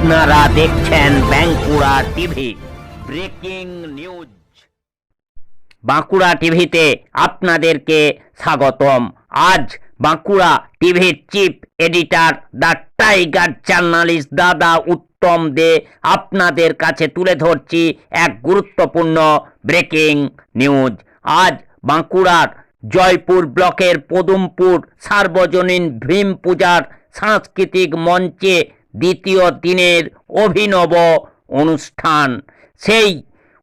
আপনারা দেখছেন Bankura TV breaking news. Bankura টিভিতে আপনাদেরকে স্বাগতম। আজ বাঁকুড়া টিভির chief editor the tiger journalist দাদা উত্তম দে আপনাদের কাছে তুলে ধরছি এক গুরুত্বপূর্ণ ব্রেকিং নিউজ। আজ বাঁকুড়ার জয়পুর ব্লকের পদুমপুর সার্বজনীন ভীম পূজার সাংস্কৃতিক মঞ্চে দ্বিতীয় দিনের অভিনব অনুষ্ঠান। সেই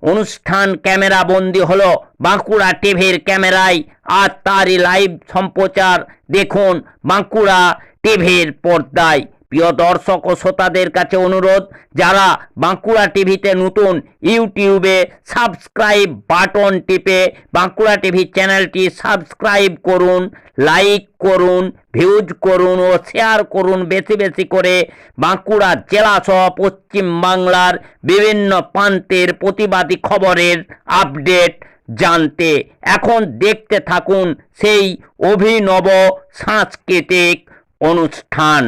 অনুষ্ঠান ক্যামেরাবন্দি হলো বাঁকুড়া টিভির ক্যামেরায়, আর তারই লাইভ সম্প্রচার দেখুন বাঁকুড়া টিভির পর্দায়। প্রিয় দর্শক ও শ্রোতাদের কাছে অনুরোধ, যারা বাঁকুড়া টিভিতে নতুন, ইউটিউবে সাবস্ক্রাইব বাটন টিপে বাঁকুড়া টিভি চ্যানেলটি সাবস্ক্রাইব করুন, লাইক করুন, ভিউজ করুন ও শেয়ার করুন বেশি বেশি করে। বাঁকুড়া জেলা সহ পশ্চিম বাংলার বিভিন্ন প্রান্তের প্রতিবাদী খবরের আপডেট জানতে এখন দেখতে থাকুন সেই অভিনব সাংস্কৃতিক অনুষ্ঠান।